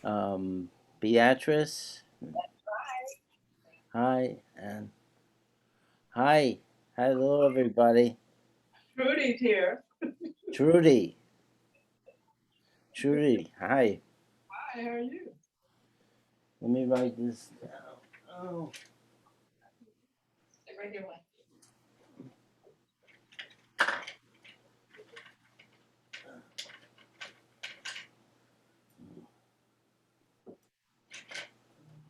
Um, Beatrice, hi, and hi, hello everybody. Trudy's here. Trudy, Trudy, hi. Hi, how are you? Let me write this down. Oh, Right here.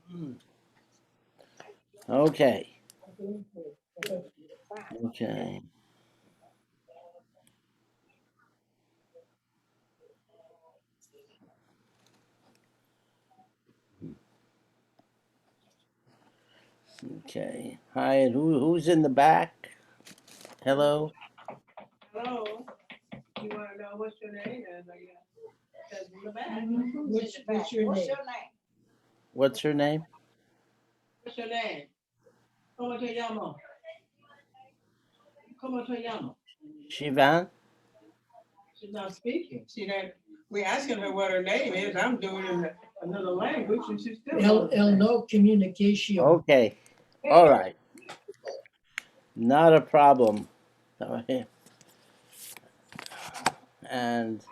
hmm. Okay, okay, okay. Hi, and who's in the back? Hello. Hello. You want to know what's your name? And I guess says in the back. What's your name? What's her name? What's your name? Como te llamo? Como te llamo? Shivan. She's not speaking. She didn't. We asking her what her name is. I'm doing it in another language, and she's still. No communication. Okay. All right. Not a problem. Okay. And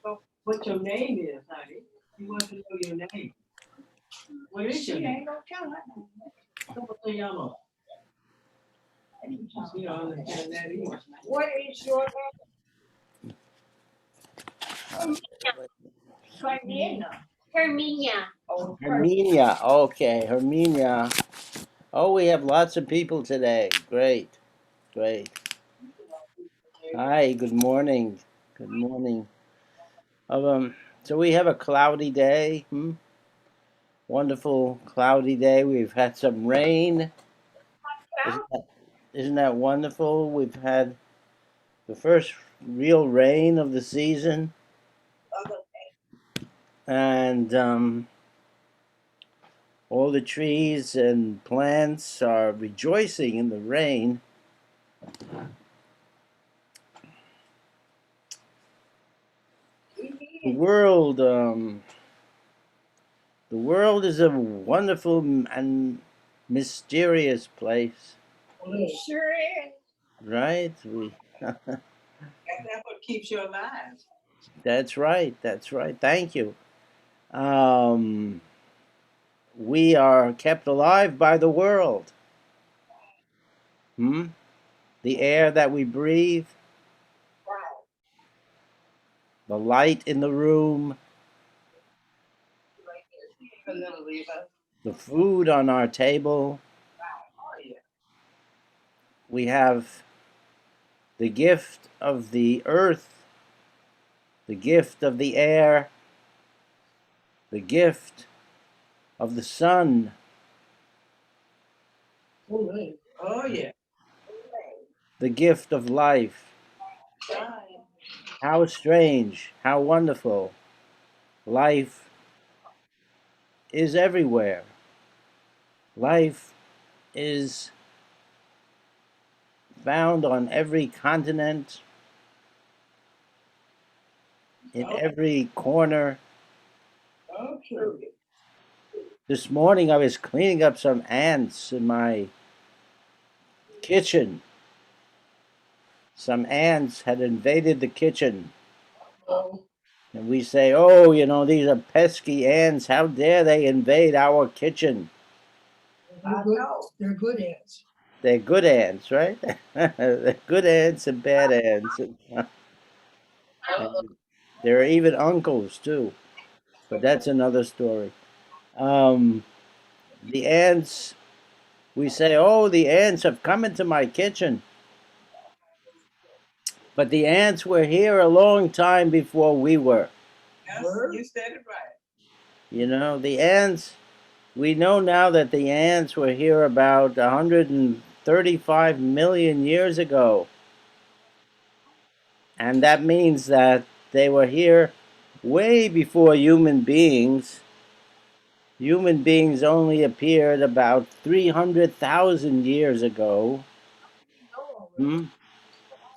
So what your name is, honey? You want to know your name. What is your name? Como te llamo? She don't understand that either. What is your name? Herminia. Oh, Herminia. Okay, Herminia. Oh, we have lots of people today. Great, great. Hi, good morning. Good morning. So we have a cloudy day. Wonderful cloudy day. We've had some rain. Isn't that wonderful? We've had the first real rain of the season, and all the trees and plants are rejoicing in the rain. The world, the world is a wonderful and mysterious place, it sure is. right? We That's what keeps you alive. That's right. That's right. Thank you. Um, we are kept alive by the world. Hmm? The air that we breathe, the light in the room, A little Leva. the food on our table. Oh yeah. We have the gift of the earth, the gift of the air, the gift of the sun, Oh yeah. the gift of life. Right. How strange, how wonderful. Life is everywhere. Life is found on every continent, in Oh, every corner. oh true. This morning I was cleaning up some ants in my kitchen. Some ants had invaded the kitchen. Oh, And we say, oh, these are pesky ants. How dare they invade our kitchen? they're good ants. They're good ants, right? They're good ants and bad ants. And there are even uncles, too. But that's another story. Um, the ants, we say, oh, the ants have come into my kitchen. But the ants were here a long time before we were. Yes, you said it right. The ants, we know now that the ants were here about 135 million years ago. And that means that they were here way before human beings. Human beings only appeared about 300,000 years ago. Hmm?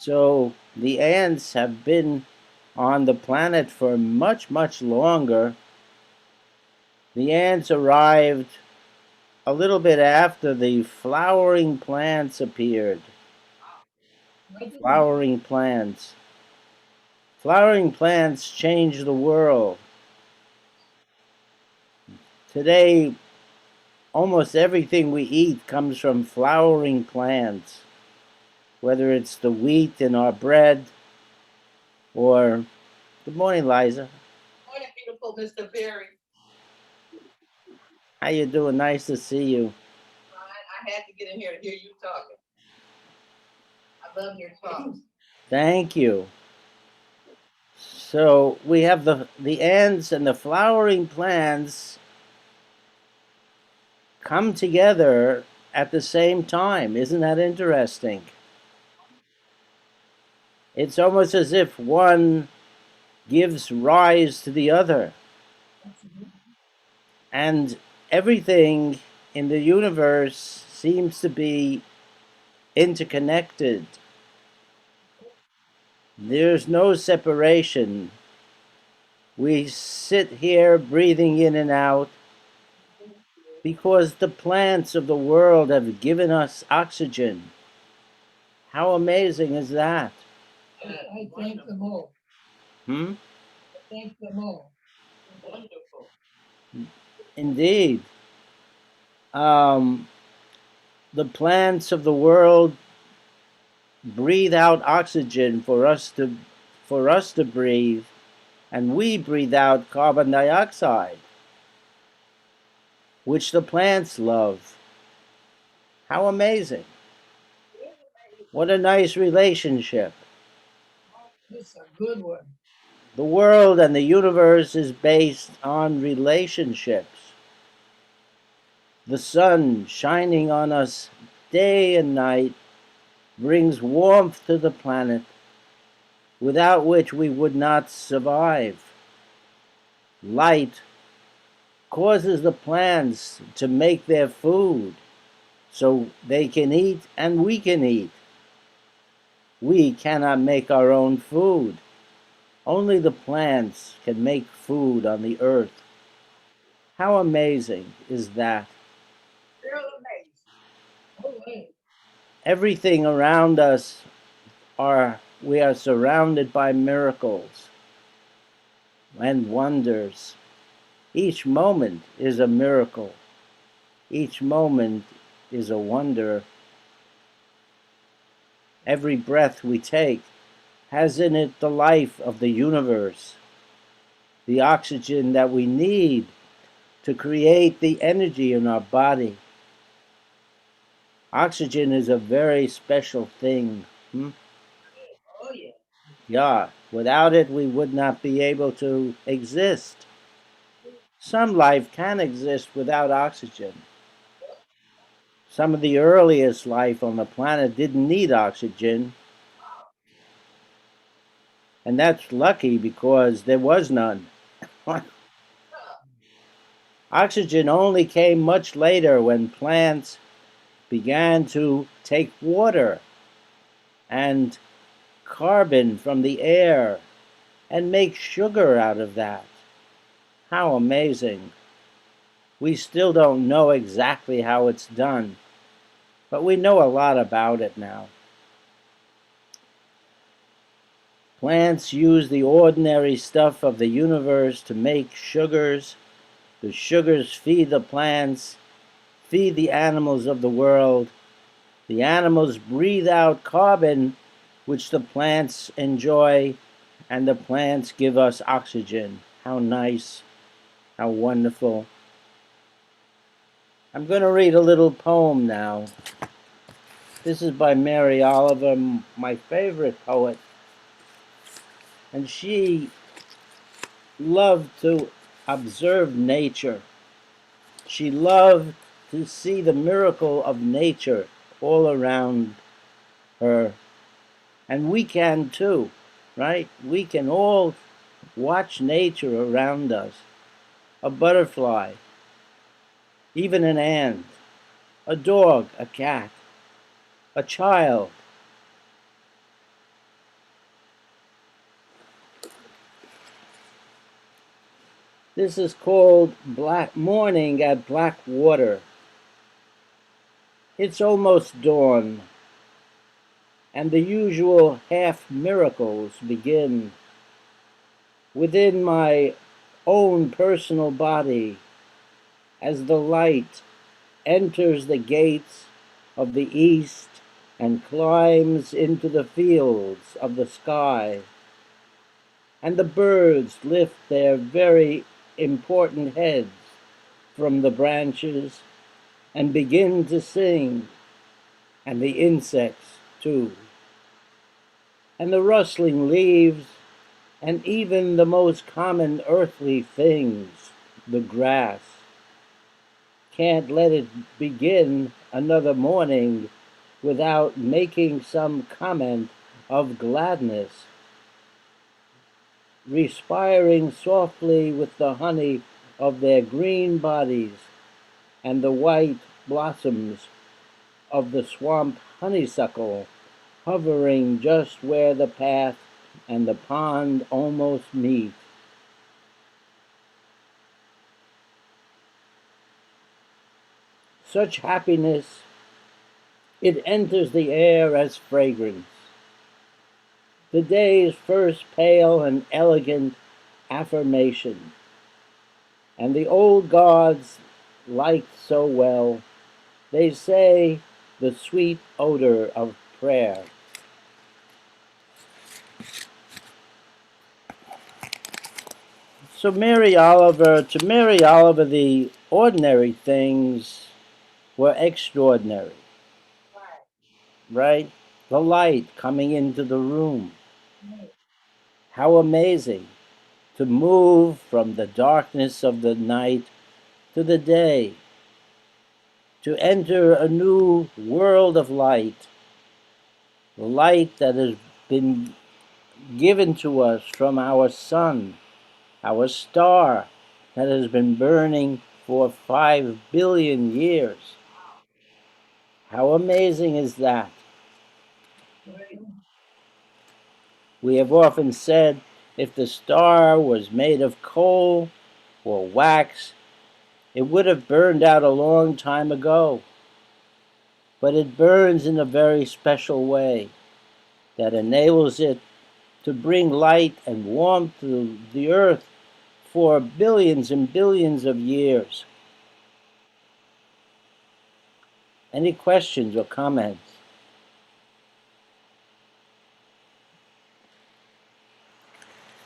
So the ants have been on the planet for much, much longer. The ants arrived a little bit after the flowering plants appeared. Flowering plants. Flowering plants changed the world. Today, almost everything we eat comes from flowering plants, whether it's the wheat in our bread or, good morning, Liza. Morning, beautiful Mr. Berry. How you doing? Nice to see you. I had to get in here to hear you talking. I love your talks. Thank you. So we have the ants and the flowering plants come together at the same time. Isn't that interesting? It's almost as if one gives rise to the other. And everything in the universe seems to be interconnected. There's no separation. We sit here breathing in and out because the plants of the world have given us oxygen. How amazing is that? I thank them all. Hmm? I thank them all. Wonderful. Indeed. Um, the plants of the world breathe out oxygen for us to breathe, and we breathe out carbon dioxide, which the plants love. How amazing. What a nice relationship. It's a good one. The world and the universe is based on relationships. The sun shining on us day and night brings warmth to the planet, without which we would not survive. Light causes the plants to make their food so they can eat and we can eat. We cannot make our own food. Only the plants can make food on the earth. How amazing is that? Real amazing. Oh, hey. Everything around us we are surrounded by miracles and wonders. Each moment is a miracle. Each moment is a wonder. Every breath we take has in it the life of the universe, the oxygen that we need to create the energy in our body. Oxygen is a very special thing. Oh, yeah. Yeah, without it, we would not be able to exist. Some life can exist without oxygen. Some of the earliest life on the planet didn't need oxygen, and that's lucky because there was none. Oxygen only came much later when plants began to take water and carbon from the air and make sugar out of that. How amazing. We still don't know exactly how it's done, but we know a lot about it now. Plants use the ordinary stuff of the universe to make sugars. The sugars feed the plants, feed the animals of the world. The animals breathe out carbon, which the plants enjoy, and the plants give us oxygen. How nice, how wonderful. I'm going to read a little poem now. This is by Mary Oliver, my favorite poet. And she loved to observe nature. She loved to see the miracle of nature all around her. And we can too, right? We can all watch nature around us. A butterfly, even an ant, a dog, a cat, a child, This is called Black Morning at Black Water. It's almost dawn, and the usual half miracles begin. Within my own personal body, as the light enters the gates of the east and climbs into the fields of the sky, and the birds lift their very important heads from the branches and begin to sing, and the insects too, and the rustling leaves, and even the most common earthly things, the grass, can't let it begin another morning without making some comment of gladness, respiring softly with the honey of their green bodies and the white blossoms of the swamp honeysuckle hovering just where the path and the pond almost meet. Such happiness, it enters the air as fragrance. The day's first pale and elegant affirmation, and the old gods liked so well, they say, the sweet odor of prayer. To Mary Oliver, the ordinary things were extraordinary, right? The light coming into the room. How amazing to move from the darkness of the night to the day, to enter a new world of light, the light that has been given to us from our sun, our star that has been burning for 5 billion years. How amazing is that? We have often said if the star was made of coal or wax, it would have burned out a long time ago. But it burns in a very special way that enables it to bring light and warmth to the earth for billions and billions of years. Any questions or comments?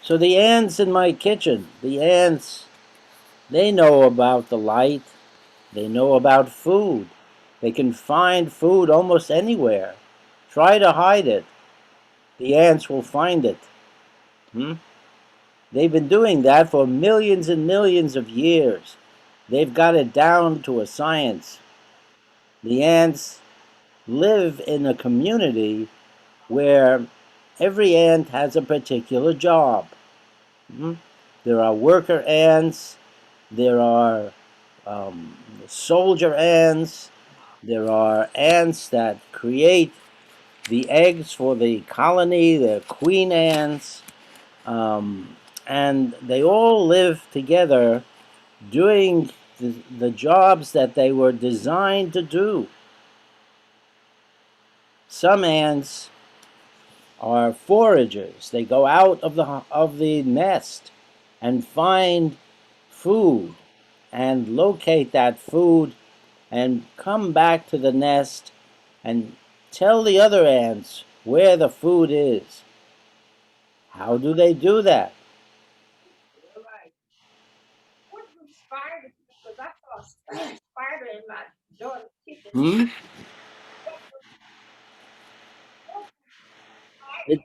So the ants in my kitchen, the ants, they know about the light. They know about food. They can find food almost anywhere. Try to hide it. The ants will find it. Hmm? They've been doing that for millions and millions of years. They've got it down to a science. The ants live in a community where every ant has a particular job. Hmm? There are worker ants, there are soldier ants, there are ants that create the eggs for the colony, the queen ants, and they all live together doing the jobs that they were designed to do. Some ants are foragers. They go out of the nest and find food and locate that food and come back to the nest and tell the other ants where the food is. How do they do that? Right. What was spider? Because I saw a spider in my daughter's kitchen. Hmm? It,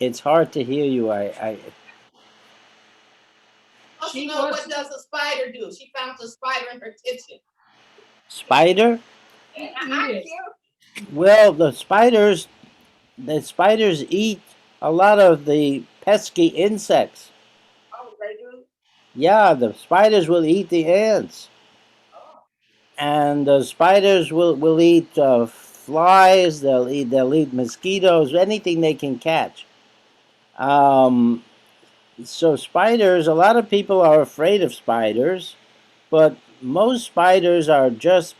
it's hard to hear you. She knows what does a spider do? She found a spider in her kitchen. Spider? I Well, the spiders eat a lot of the pesky insects. Oh, they do? Yeah, the spiders will eat the ants, Oh. and the spiders will eat flies. They'll eat mosquitoes, anything they can catch. Um, so spiders, a lot of people are afraid of spiders, but most spiders are just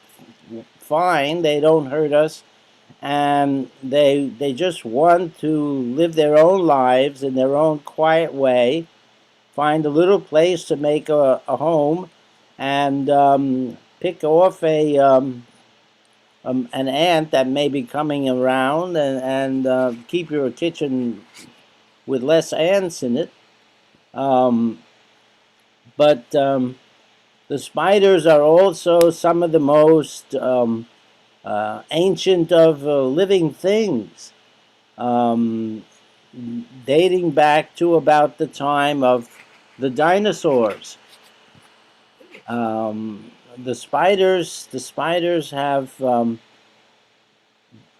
fine. They don't hurt us, and they just want to live their own lives in their own quiet way, find a little place to make a home, and pick off an ant that may be coming around, and keep your kitchen with less ants in it. Um, but the spiders are also some of the most ancient of living things, um, dating back to about the time of the dinosaurs. Um, the spiders have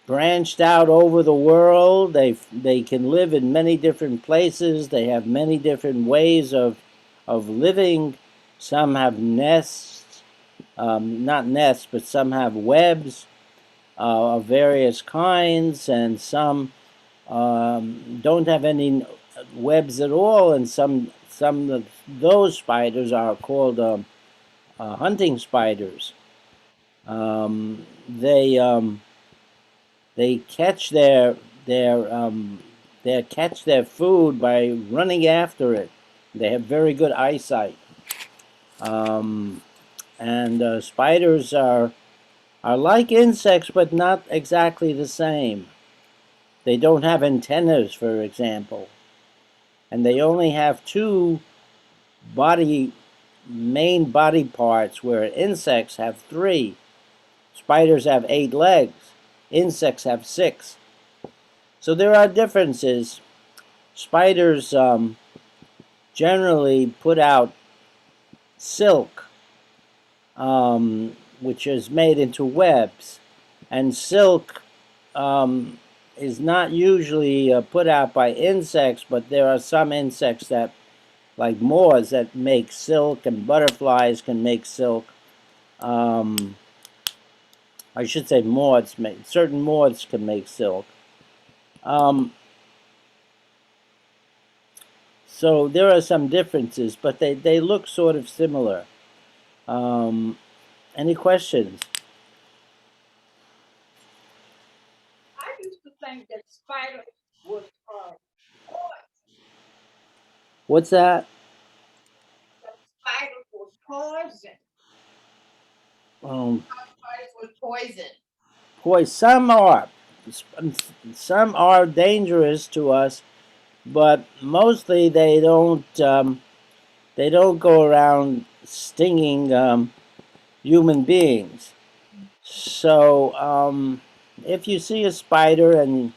branched out over the world. They can live in many different places. They have many different ways of living. Some have nests, not nests, but some have webs of various kinds, and some don't have any webs at all. And some of those spiders are called hunting spiders. Um, they they catch they catch their food by running after it. They have very good eyesight. Um, and spiders are like insects, but not exactly the same. They don't have antennas, for example, and they only have two body main body parts, where insects have three. Spiders have 8 legs. Insects have six. So there are differences. Spiders generally put out silk, which is made into webs, and silk is not usually put out by insects, but there are some insects that, like moths, that make silk, and butterflies can make silk. Um, I should say moths make certain moths can make silk. Um, so there are some differences, but they look sort of similar. Um, any questions? I used to think that spider was What's that? spider was poison. Um, Spider was poison. Boy, some are dangerous to us, but mostly they don't go around stinging human beings. So if you see a spider and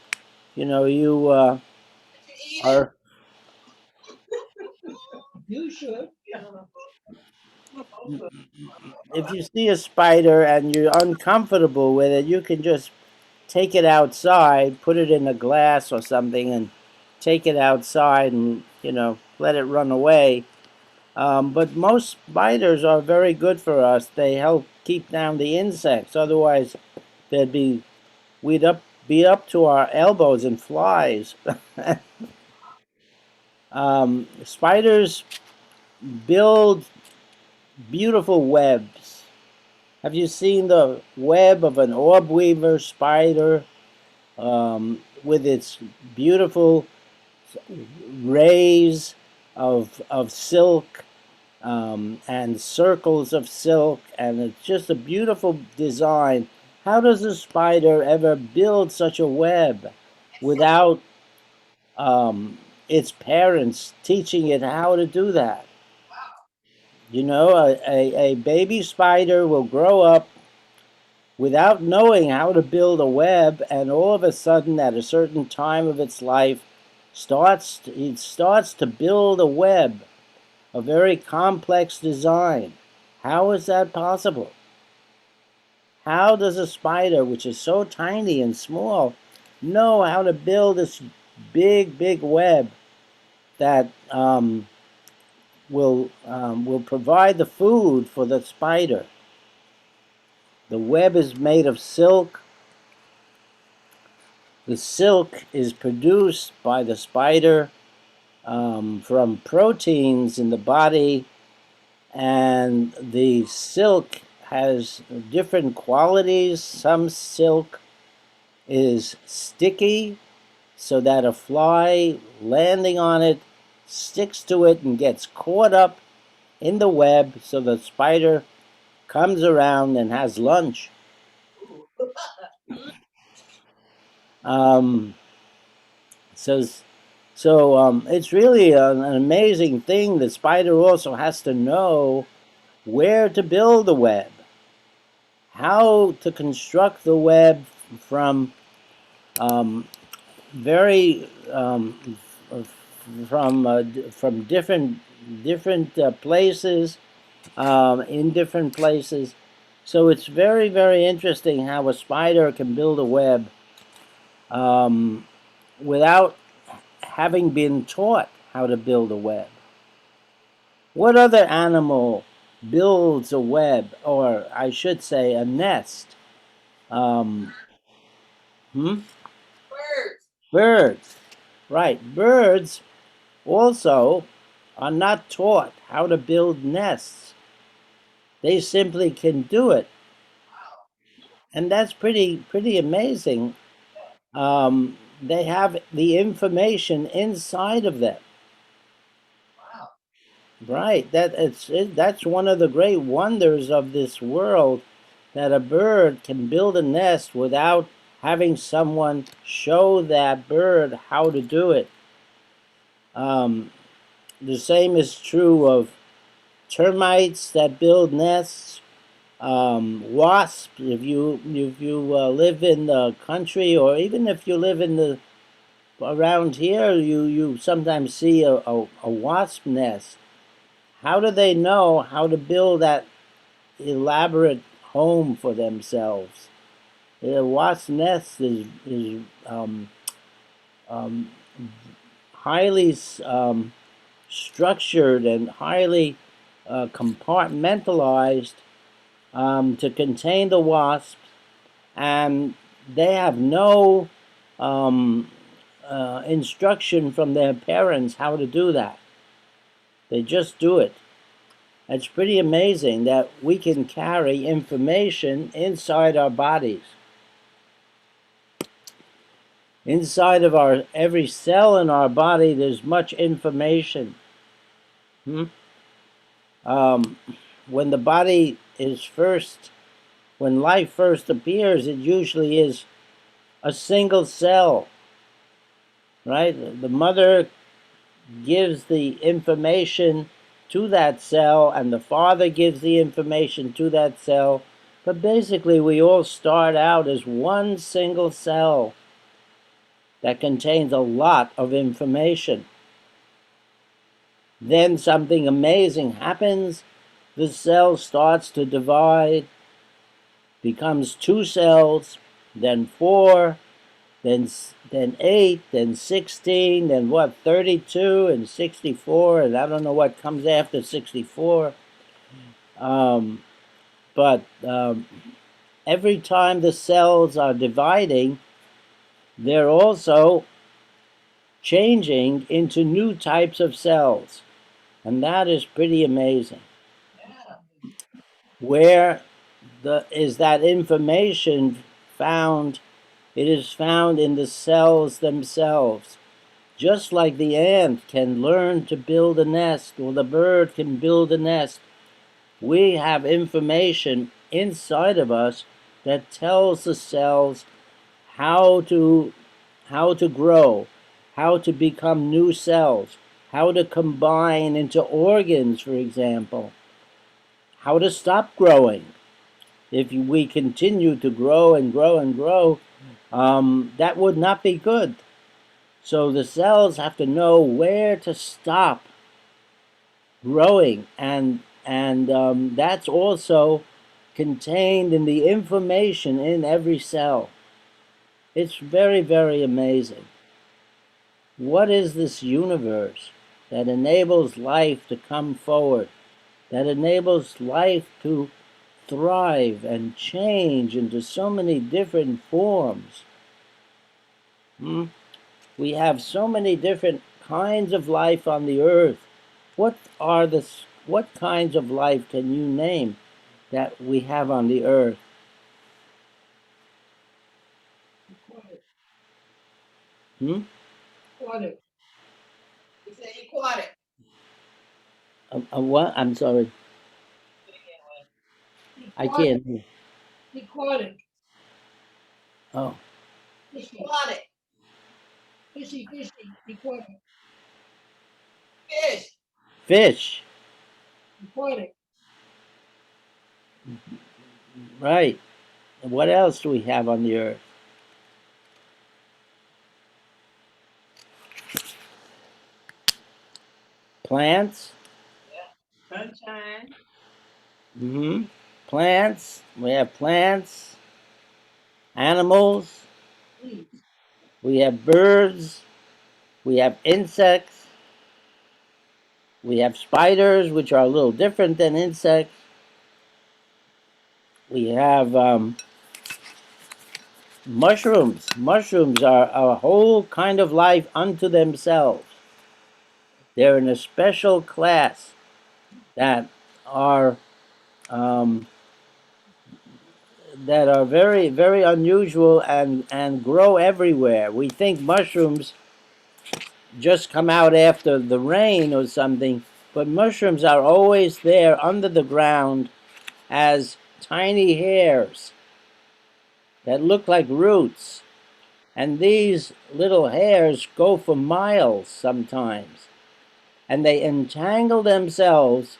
you Eat it. are You should. if you see a spider and you're uncomfortable with it, you can just take it outside, put it in a glass or something, and take it outside and let it run away. But most spiders are very good for us. They help keep down the insects. Otherwise, they'd be we'd up be up to our elbows in flies. Spiders build beautiful webs. Have you seen the web of an orb weaver spider, with its beautiful rays of silk, and circles of silk, and it's just a beautiful design. How does a spider ever build such a web without its parents teaching it how to do that? A baby spider will grow up without knowing how to build a web, and all of a sudden, at a certain time of its life, it starts to build a web, a very complex design. How is that possible? How does a spider, which is so tiny and small, know how to build this big, big web that will provide the food for the spider? The web is made of silk. The silk is produced by the spider from proteins in the body, and the silk has different qualities. Some silk is sticky, so that a fly landing on it sticks to it and gets caught up in the web, so the spider comes around and has lunch. Um, so it's really an amazing thing. The spider also has to know where to build the web, how to construct the web from very from different places, in different places. So it's very, very interesting how a spider can build a web without having been taught how to build a web. What other animal builds a web, or I should say a nest? Um, hmm? Birds. Birds. Right. Birds also are not taught how to build nests. They simply can do it. And that's pretty amazing. They have the information inside of them. Wow. Right. That's one of the great wonders of this world, that a bird can build a nest without having someone show that bird how to do it. Um, the same is true of termites that build nests. Wasps. If you live in the country, or even if you live in the around here, you sometimes see a wasp nest. How do they know how to build that elaborate home for themselves? The wasp nest is um, highly structured and highly compartmentalized to contain the wasp, and they have no um, instruction from their parents how to do that. They just do it. It's pretty amazing that we can carry information inside our bodies. Inside of our every cell in our body, there's much information. Hmm? Um, when the body is first, when life first appears, it usually is a single cell, right? The mother gives the information to that cell, and the father gives the information to that cell. But basically, we all start out as one single cell that contains a lot of information. Then something amazing happens. The cell starts to divide, becomes two cells, then four, then 8, then 16, then what, 32 and 64, and I don't know what comes after 64. But every time the cells are dividing, they're also changing into new types of cells, and that is pretty amazing. Yeah. Where is that information found? It is found in the cells themselves. Just like the ant can learn to build a nest, or the bird can build a nest, we have information inside of us that tells the cells how to grow, how to become new cells, how to combine into organs, for example, how to stop growing. If we continue to grow and grow and grow, that would not be good. So the cells have to know where to stop growing, and that's also contained in the information in every cell. It's very, very amazing. What is this universe that enables life to come forward, that enables life to thrive and change into so many different forms? We have so many different kinds of life on the earth. What kinds of life can you name that we have on the earth? Aquatic. Hmm? Aquatic. He said aquatic. What? I'm sorry. I Aquatic. can't hear. Aquatic. Oh, Fishy. Aquatic. Fishy, fishy. Aquatic. Fish. fish. Aquatic. Right. What else do we have on the earth? Plants. Sunshine. Mm-hmm. Plants. We have plants, animals. Leaves. We have birds. We have insects. We have spiders, which are a little different than insects. We have mushrooms. Mushrooms are a whole kind of life unto themselves. They're in a special class that are um, very very unusual and grow everywhere. We think mushrooms just come out after the rain or something, but mushrooms are always there under the ground as tiny hairs that look like roots. And these little hairs go for miles sometimes, and they entangle themselves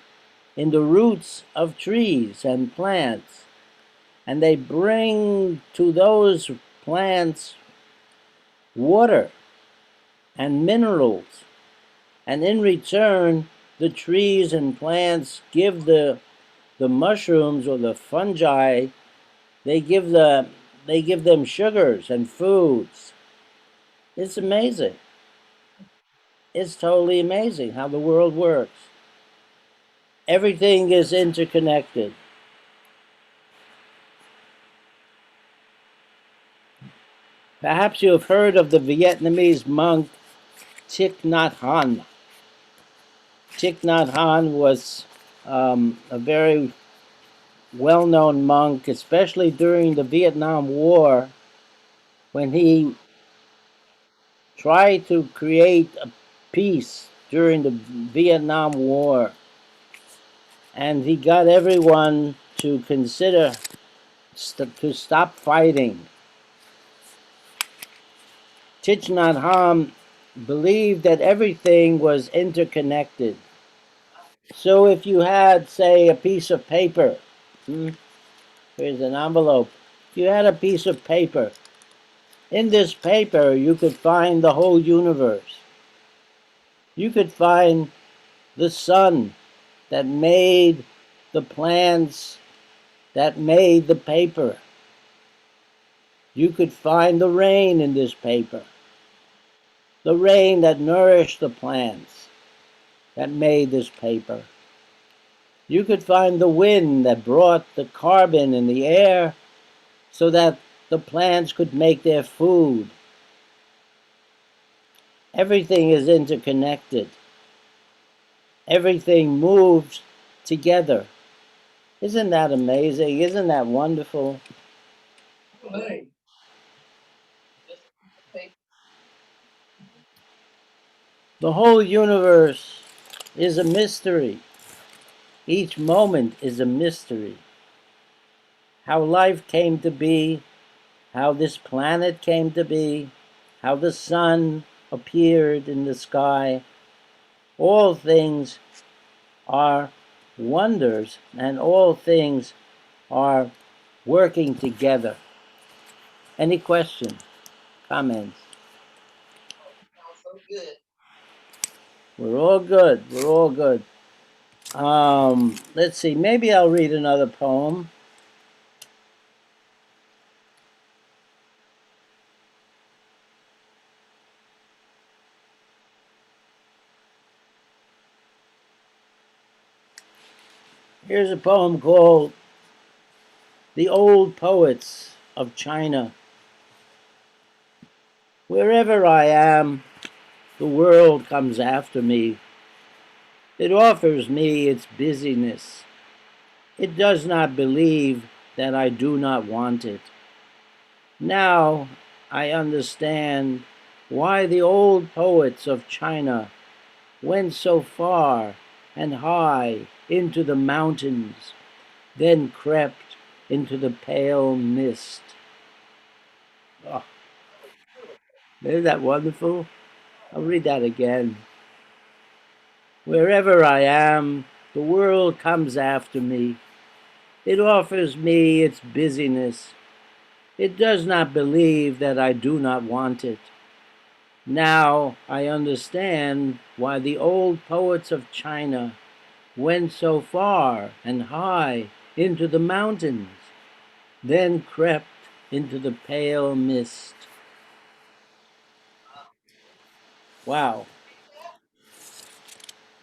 in the roots of trees and plants, and they bring to those plants water and minerals. And in return, the trees and plants give the mushrooms or the fungi, they give them sugars and foods. It's amazing. It's totally amazing how the world works. Everything is interconnected. Perhaps you have heard of the Vietnamese monk Thich Nhat Hanh. Thich Nhat Hanh was a very well known monk, especially during the Vietnam War, when he tried to create a peace during the Vietnam War. And he got everyone to consider to stop fighting. Thich Nhat Hanh believed that everything was interconnected. So if you had, say, a piece of paper, here's an envelope. If you had a piece of paper, in this paper you could find the whole universe. You could find the sun that made the plants that made the paper. You could find the rain in this paper, the rain that nourished the plants that made this paper. You could find the wind that brought the carbon in the air so that the plants could make their food. Everything is interconnected. Everything moves together. Isn't that amazing? Isn't that wonderful? Hey. The whole universe is a mystery. Each moment is a mystery. How life came to be, how this planet came to be, how the sun appeared in the sky. All things are wonders, and all things are working together. Any questions, comments? So good. We're all good. We're all good. Let's see. Maybe I'll read another poem. Here's a poem called "The Old Poets of China." Wherever I am, The world comes after me. It offers me its busyness. It does not believe that I do not want it. Now I understand why the old poets of China went so far and high into the mountains, then crept into the pale mist. Oh, isn't that wonderful? I'll read that again. Wherever I am, the world comes after me. It offers me its busyness. It does not believe that I do not want it. Now I understand why the old poets of China went so far and high into the mountains, then crept into the pale mist. Wow.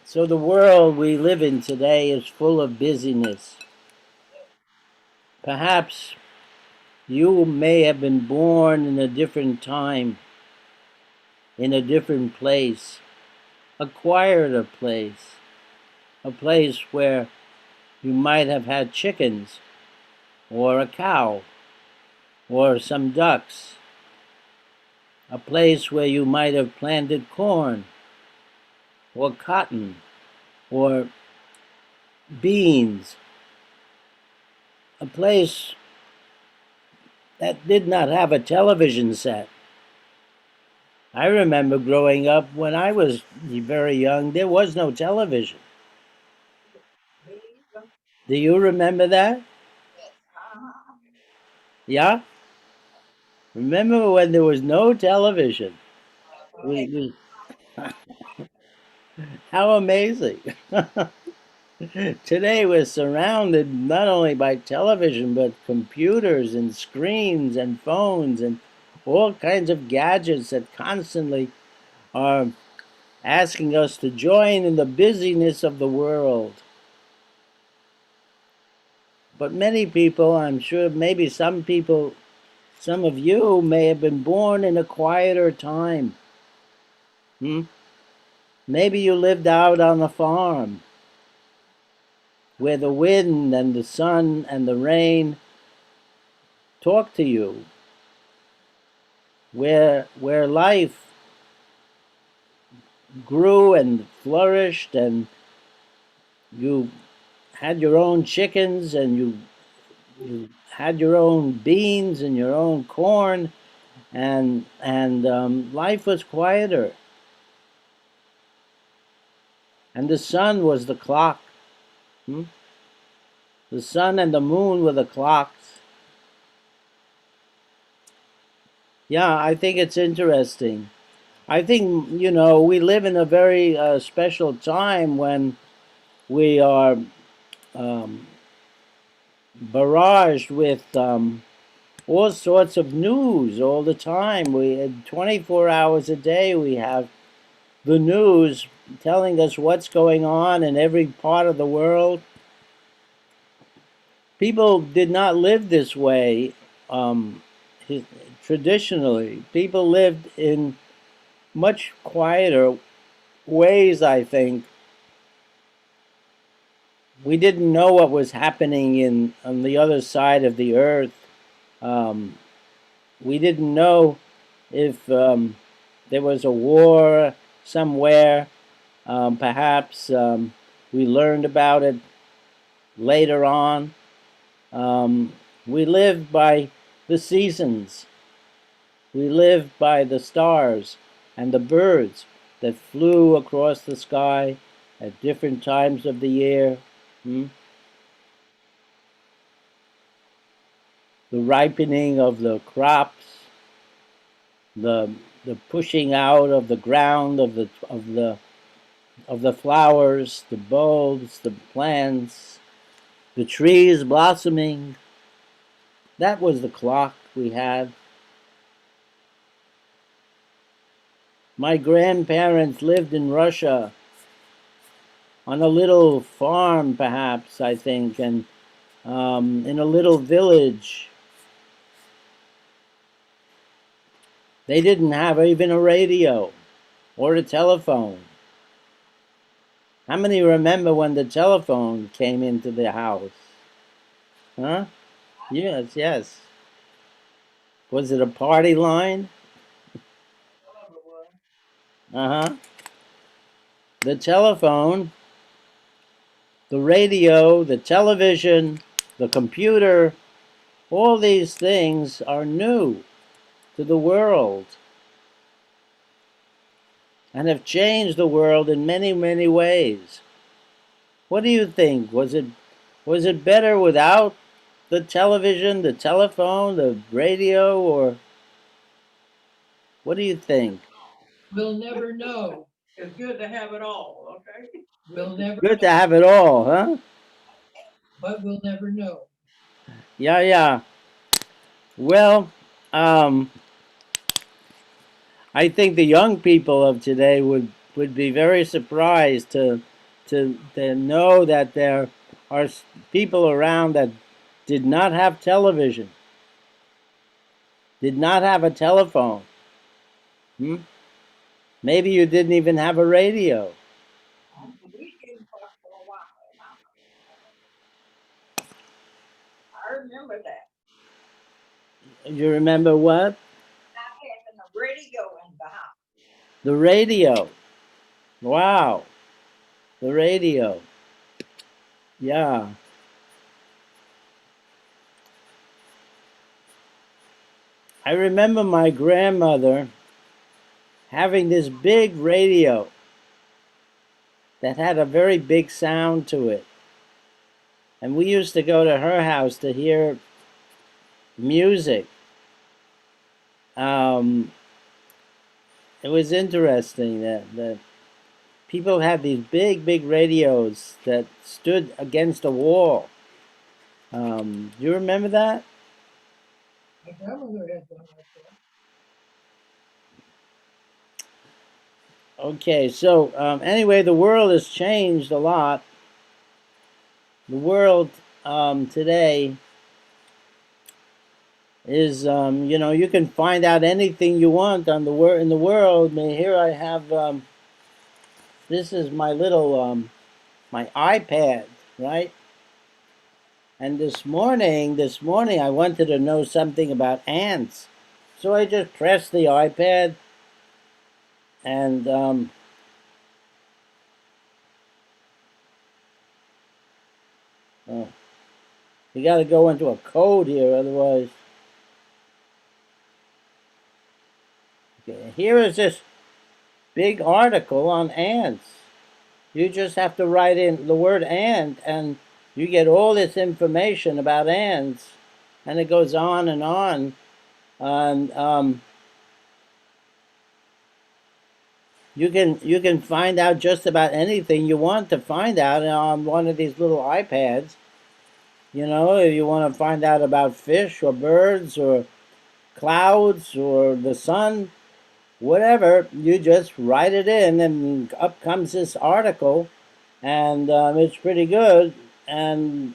So the world we live in today is full of busyness. Perhaps you may have been born in a different time, in a different place, acquired a place where you might have had chickens, or a cow, or some ducks, a place where you might have planted corn, or cotton, or beans, a place that did not have a television set. I remember growing up when I was very young, there was no television. Do you remember that? Yeah? Remember when there was no television? We, how amazing. Today we're surrounded not only by television, but computers and screens and phones and all kinds of gadgets that constantly are asking us to join in the busyness of the world. But many people, I'm sure maybe some people, some of you may have been born in a quieter time. Hmm? Maybe you lived out on a farm where the wind and the sun and the rain talk to you, where life grew and flourished, and you had your own chickens, and you had your own beans and your own corn, and life was quieter, and the sun was the clock. Hmm? The sun and the moon were the clocks. Yeah, I think it's interesting. I think, we live in a very special time when we are um, barraged with all sorts of news all the time. 24 hours a day, we have the news telling us what's going on in every part of the world. People did not live this way um, traditionally. People lived in much quieter ways, I think. We didn't know what was happening on the other side of the earth. Um, we didn't know if there was a war somewhere. Perhaps we learned about it later on. We lived by the seasons. We lived by the stars and the birds that flew across the sky at different times of the year. Hmm? The ripening of the crops, the the pushing out of the ground of the flowers, the bulbs, the plants, the trees blossoming. That was the clock we had. My grandparents lived in Russia on a little farm, perhaps, I think, and in a little village. They didn't have even a radio. or a telephone? How many remember when the telephone came into the house? Huh? Yes, yes. Was it a party line? Uh-huh. The telephone, the radio, the television, the computer, all these things are new to the world and have changed the world in many, many ways. What do you think? Was it better without the television, the telephone, the radio, or what do you think? We'll never know. It's good to have it all, okay? We'll never Good know, to have it all, huh? but we'll never know. Yeah, yeah. Well, I think the young people of today would be very surprised to know that there are people around that did not have television, did not have a telephone. Hmm? Maybe you didn't even have a radio. We didn't talk for a while. I remember that. You remember what? Not having a radio in the house. The radio. Wow, the radio. Yeah. I remember my grandmother having this big radio that had a very big sound to it. And we used to go to her house to hear music. Um, it was interesting that people had these big, big radios that stood against a wall. Do you remember that? My grandmother had one like that. Okay, so anyway, the world has changed a lot. The world today is, you can find out anything you want on in the world. I mean, here I have, this is my little, my iPad, right? And this morning I wanted to know something about ants. So I just pressed the iPad and oh, you got to go into a code here, otherwise. Okay, here is this big article on ants. You just have to write in the word ant, and you get all this information about ants, and it goes on and on. And you can find out just about anything you want to find out on one of these little iPads. If you want to find out about fish or birds or clouds or the sun, whatever, you just write it in, and up comes this article, and it's pretty good. And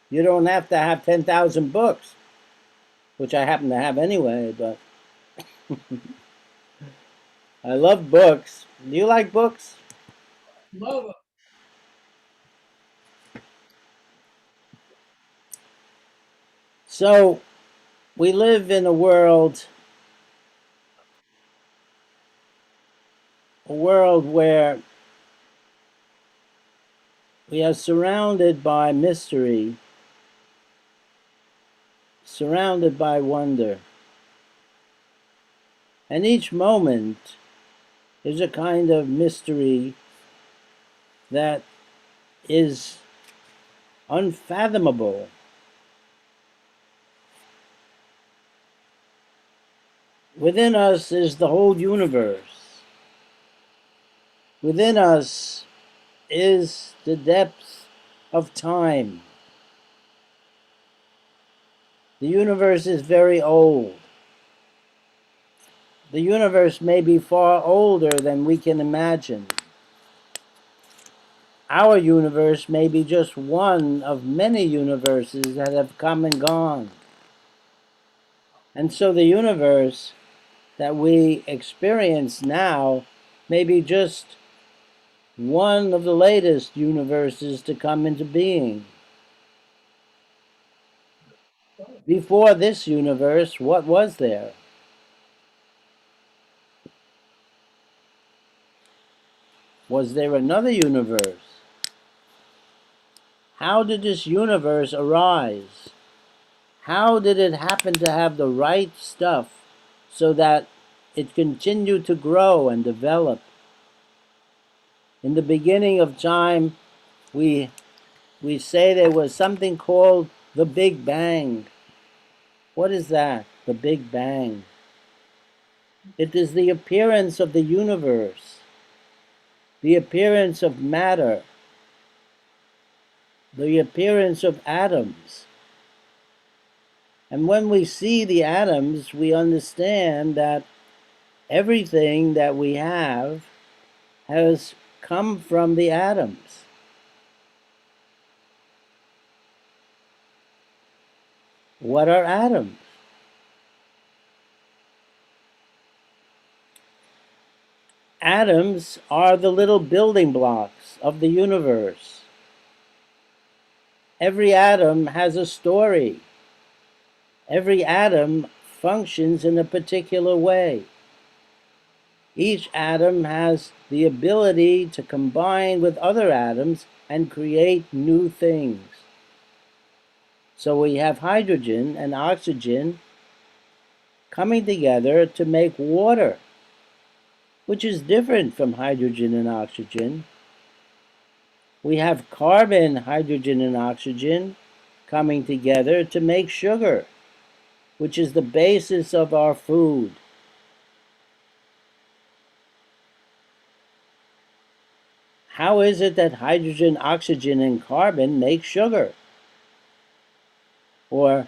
you don't have to have 10,000 books, which I happen to have anyway. But I love books. Do you like books? Love it. So we live in a world where we are surrounded by mystery, surrounded by wonder. And each moment is a kind of mystery that is unfathomable. Within us is the whole universe. Within us is the depth of time. The universe is very old. The universe may be far older than we can imagine. Our universe may be just one of many universes that have come and gone. And so the universe that we experience now may be just one of the latest universes to come into being. Before this universe, what was there? Was there another universe? How did this universe arise? How did it happen to have the right stuff so that it continued to grow and develop? In the beginning of time, we say there was something called the Big Bang. What is that? The Big Bang. It is the appearance of the universe, the appearance of matter, the appearance of atoms. And when we see the atoms, we understand that everything that we have has come from the atoms. What are atoms? Atoms are the little building blocks of the universe. Every atom has a story. Every atom functions in a particular way. Each atom has the ability to combine with other atoms and create new things. So we have hydrogen and oxygen coming together to make water, which is different from hydrogen and oxygen. We have carbon, hydrogen, and oxygen coming together to make sugar, which is the basis of our food. How is it that hydrogen, oxygen, and carbon make sugar? Or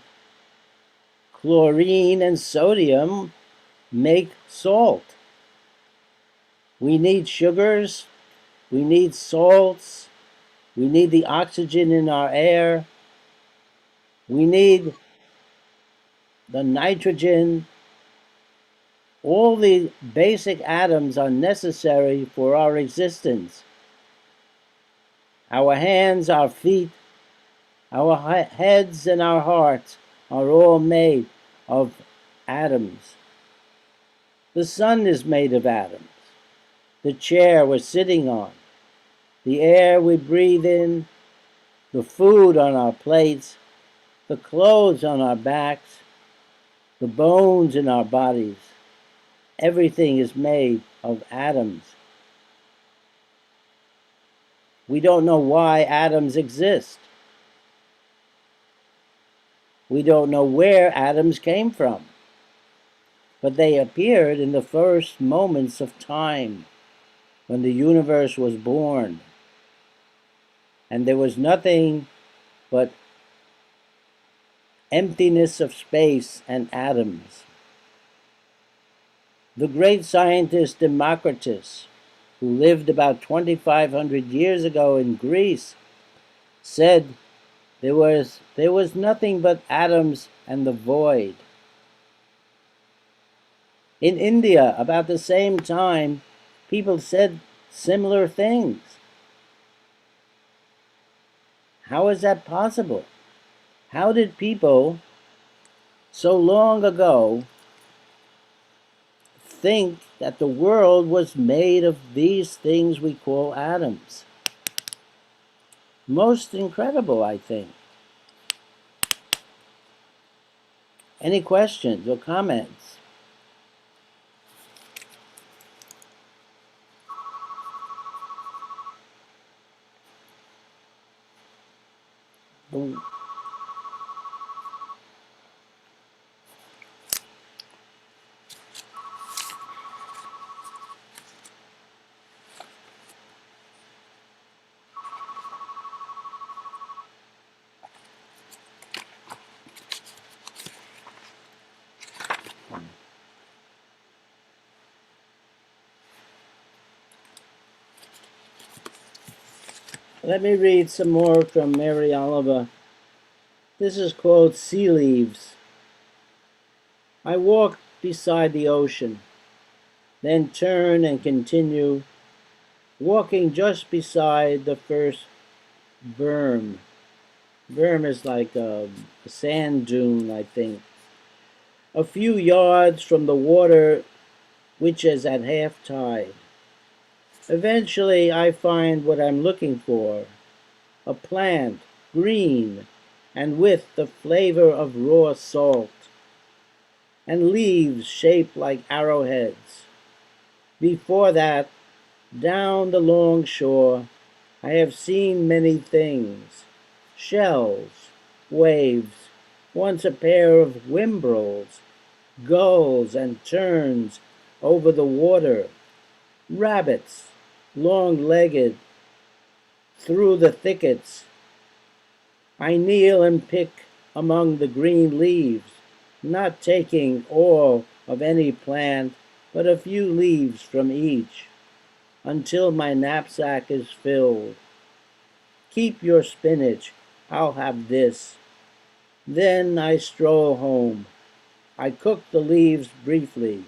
chlorine and sodium make salt? We need sugars, we need salts, we need the oxygen in our air, we need the nitrogen. All the basic atoms are necessary for our existence. Our hands, our feet, our heads, and our hearts are all made of atoms. The sun is made of atoms. The chair we're sitting on, the air we breathe in, the food on our plates, the clothes on our backs, the bones in our bodies. Everything is made of atoms. We don't know why atoms exist. We don't know where atoms came from. But they appeared in the first moments of time when the universe was born. And there was nothing but emptiness of space and atoms. The great scientist Democritus, who lived about 2,500 years ago in Greece, said there was nothing but atoms and the void. In India, about the same time, people said similar things. How is that possible? How did people so long ago think that the world was made of these things we call atoms? Most incredible, I think. Any questions or comments? Let me read some more from Mary Oliver. This is called Sea Leaves. I walked beside the ocean, then turn and continue walking just beside the first berm. Berm is like a sand dune, I think. A few yards from the water, which is at half tide. Eventually, I find what I'm looking for, a plant, green, and with the flavor of raw salt, and leaves shaped like arrowheads. Before that, down the long shore, I have seen many things, shells, waves, once a pair of whimbrels, gulls and terns over the water, rabbits, long-legged, through the thickets. I kneel and pick among the green leaves, not taking all of any plant, but a few leaves from each, until my knapsack is filled. Keep your spinach, I'll have this. Then I stroll home. I cook the leaves briefly.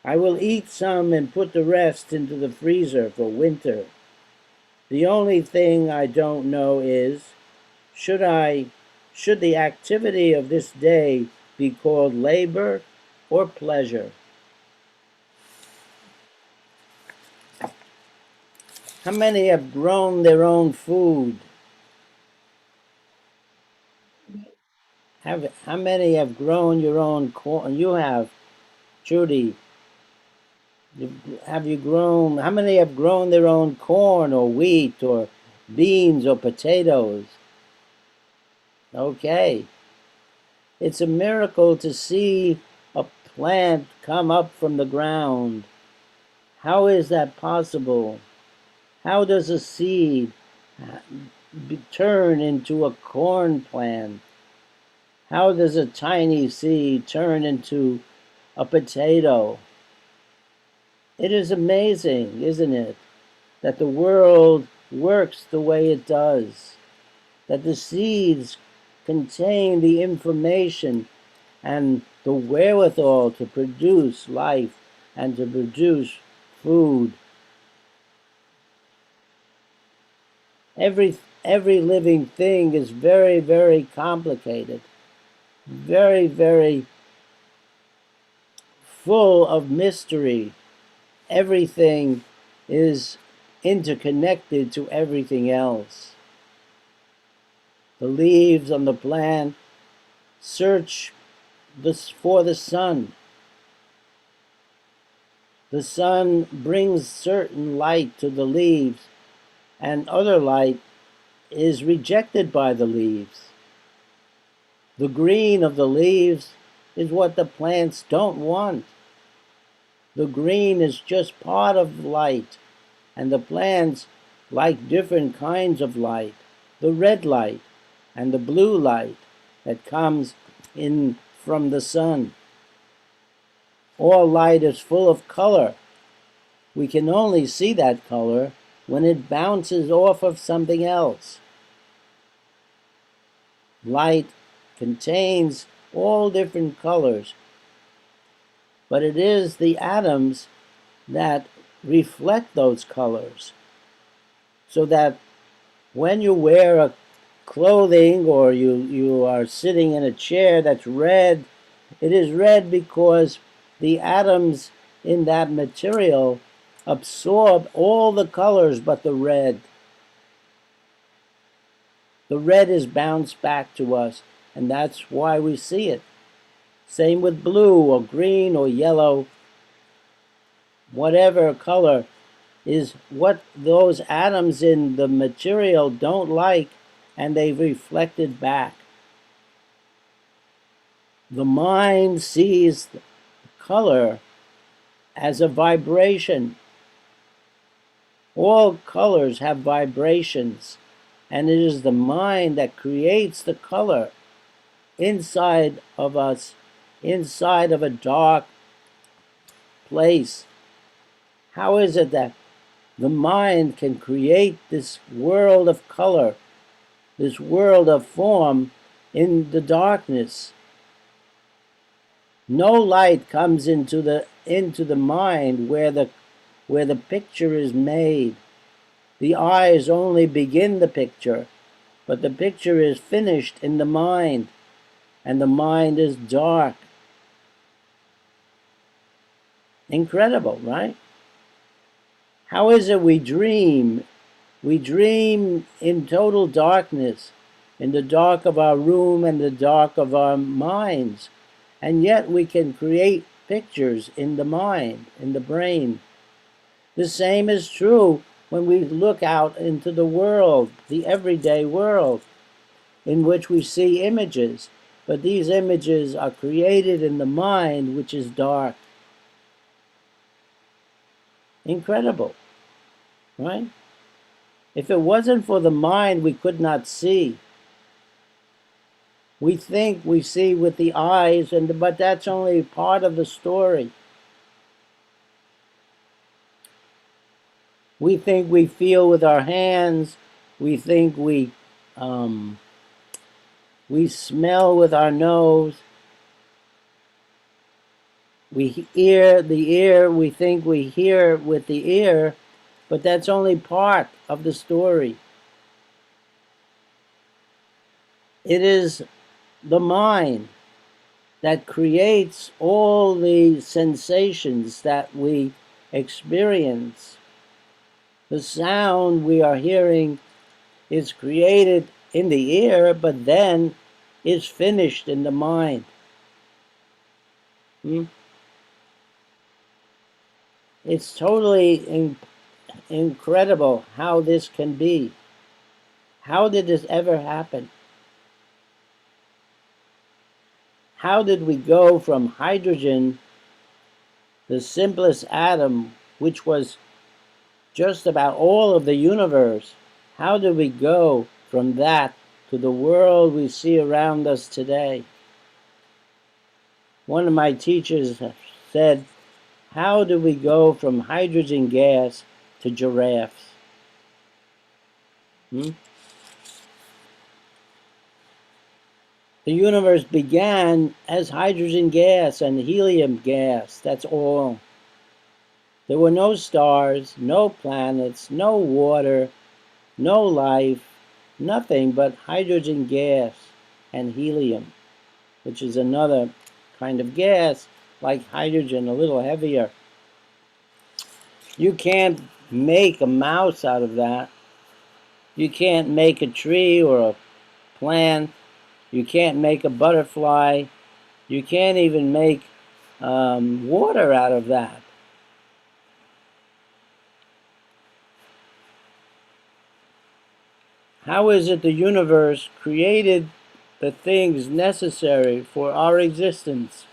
I will eat some and put the rest into the freezer for winter. The only thing I don't know is, should the activity of this day be called labor or pleasure? How many have grown their own food? How many have grown your own corn? You have, Judy. Have you grown? How many have grown their own corn or wheat or beans or potatoes? Okay. It's a miracle to see a plant come up from the ground. How is that possible? How does a seed turn into a corn plant? How does a tiny seed turn into a potato? It is amazing, isn't it, that the world works the way it does, that the seeds contain the information and the wherewithal to produce life and to produce food. Every living thing is very, very complicated, very, very full of mystery. Everything is interconnected to everything else. The leaves on the plant search for the sun. The sun brings certain light to the leaves, and other light is rejected by the leaves. The green of the leaves is what the plants don't want. The green is just part of light, and the plants like different kinds of light. The red light and the blue light that comes in from the sun. All light is full of color. We can only see that color when it bounces off of something else. Light contains all different colors, but it is the atoms that reflect those colors, so that when you wear a clothing or you are sitting in a chair that's red, it is red because the atoms in that material absorb all the colors but the red. The red is bounced back to us, and that's why we see it. Same with blue or green or yellow. Whatever color is what those atoms in the material don't like, and they reflect it back. The mind sees color as a vibration. All colors have vibrations, and it is the mind that creates the color inside of us, inside of a dark place. How is it that the mind can create this world of color, this world of form in the darkness? No light comes into the mind where the picture is made. The eyes only begin the picture, but the picture is finished in the mind, and the mind is dark. Incredible, right? How is it we dream? We dream in total darkness, in the dark of our room and the dark of our minds, and yet we can create pictures in the mind, in the brain. The same is true when we look out into the world, the everyday world, in which we see images, but these images are created in the mind, which is dark. Incredible, right? If it wasn't for the mind, we could not see. We think we see with the eyes, but that's only part of the story. We think we feel with our hands. We think we smell with our nose. We hear the ear. We think we hear with the ear, but that's only part of the story. It is the mind that creates all the sensations that we experience. The sound we are hearing is created in the ear, but then is finished in the mind. It's totally incredible how this can be. How did this ever happen? How did we go from hydrogen, the simplest atom, which was just about all of the universe, how did we go from that to the world we see around us today? One of my teachers said, how do we go from hydrogen gas to giraffes? The universe began as hydrogen gas and helium gas, that's all. There were no stars, no planets, no water, no life, nothing but hydrogen gas and helium, which is another kind of gas like hydrogen, a little heavier. You can't make a mouse out of that. You can't make a tree or a plant. You can't make a butterfly. You can't even make water out of that. How is it the universe created the things necessary for our existence?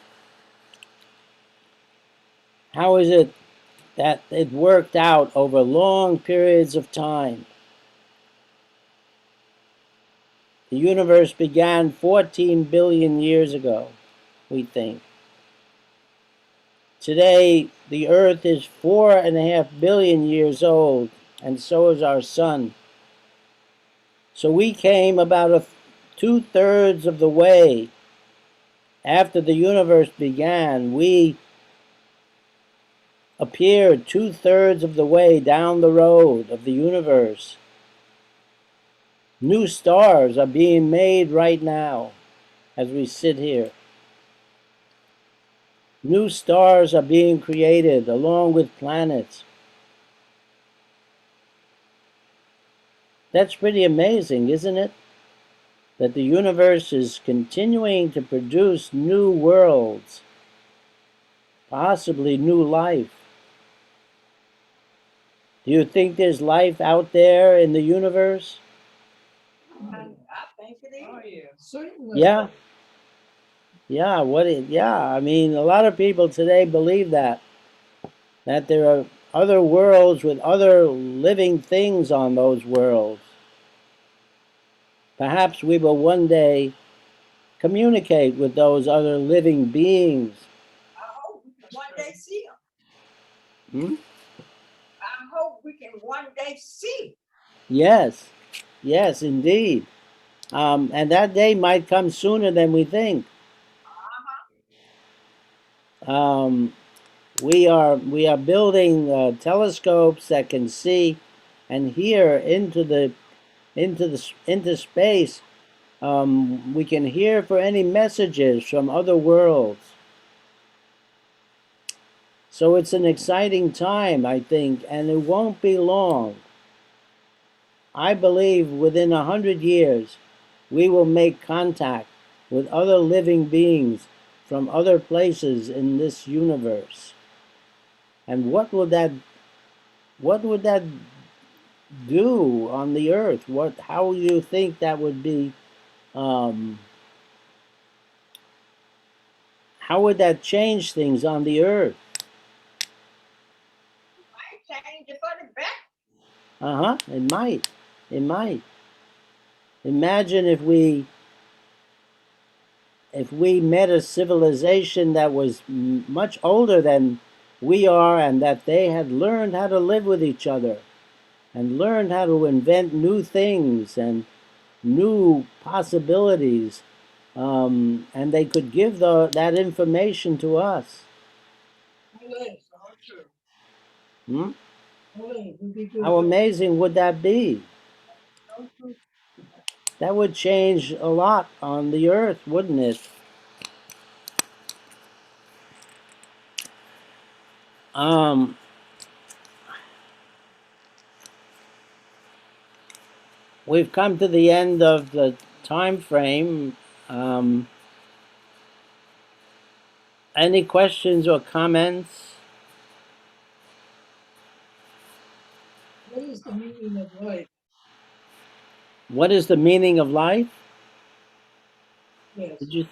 How is it that it worked out over long periods of time? The universe began 14 billion years ago, we think. Today, the Earth is 4.5 billion years old, and so is our sun. So we came about 2/3 of the way after the universe began. We appeared 2/3 of the way down the road of the universe. New stars are being made right now as we sit here. New stars are being created along with planets. That's pretty amazing, isn't it? That the universe is continuing to produce new worlds, possibly new life. Do you think there's life out there in the universe? I think it is. Oh, yeah. Certainly. Yeah. Yeah, I mean, a lot of people today believe that there are other worlds with other living things on those worlds. Perhaps we will one day communicate with those other living beings. I hope we can one day see them. Hmm? I hope we can one day see. Yes, yes, indeed. And that day might come sooner than we think. Um, we are building telescopes that can see and hear into space. We can hear for any messages from other worlds. So it's an exciting time, I think, and it won't be long. I believe within 100 years, we will make contact with other living beings from other places in this universe. And what would that do on the earth? How do you think that would be? Um, how would that change things on the earth? I change it for the better. Uh huh. It might. It might. Imagine if we met a civilization that was much older than we are, and that they had learned how to live with each other and learned how to invent new things and new possibilities, and they could give that information to us. All true. Hmm? Would be good. How amazing would that be? So true. That would change a lot on the earth, wouldn't it? Um, we've come to the end of the time frame. Um, any questions or comments? What is the meaning of life? What is the meaning of life? Yes. Did you?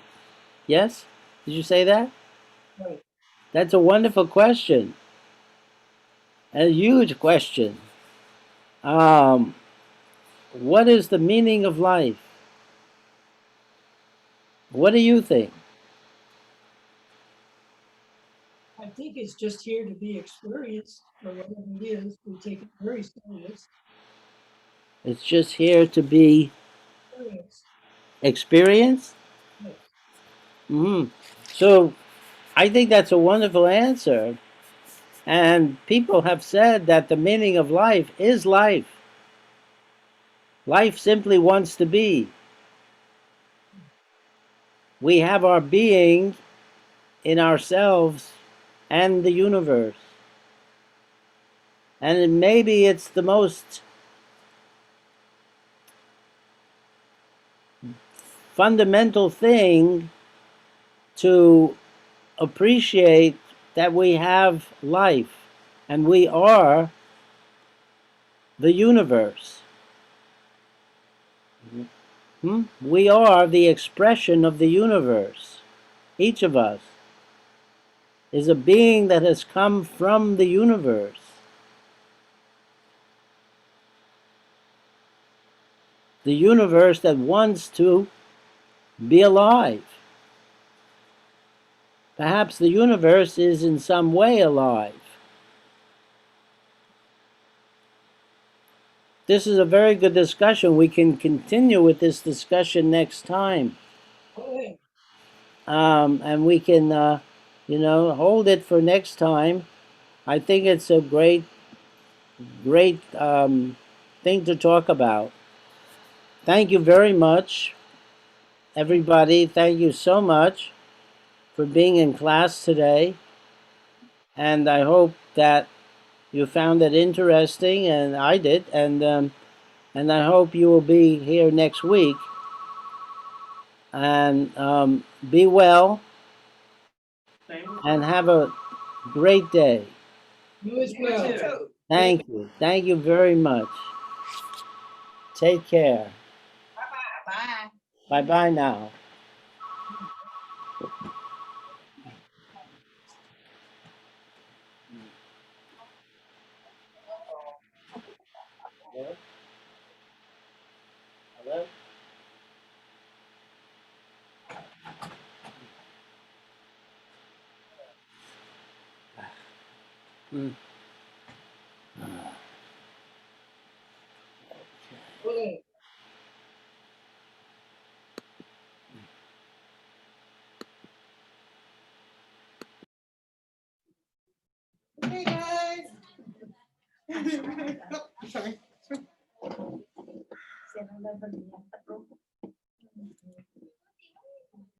Yes? Did you say that? Right. That's a wonderful question. A huge question. Um, what is the meaning of life? What do you think? I think it's just here to be experienced for whatever it is. We take it very serious. It's just here to be Experience. experienced? Yes. Hmm. So I think that's a wonderful answer. And people have said that the meaning of life is life. Life simply wants to be. We have our being in ourselves and the universe. And maybe it's the most fundamental thing to appreciate that we have life and we are the universe. We are the expression of the universe. Each of us is a being that has come from the universe. The universe that wants to be alive. Perhaps the universe is in some way alive. This is a very good discussion. We can continue with this discussion next time. Okay. And we can, hold it for next time. I think it's a great thing to talk about. Thank you very much, everybody. Thank you so much for being in class today. And I hope that you found it interesting, and I did. And I hope you will be here next week. And be well and have a great day. You as well. Thank you. Thank you very much. Take care. Bye. Bye bye now. Hello? Hello? Mm. Okay. Hey guys. Sorry.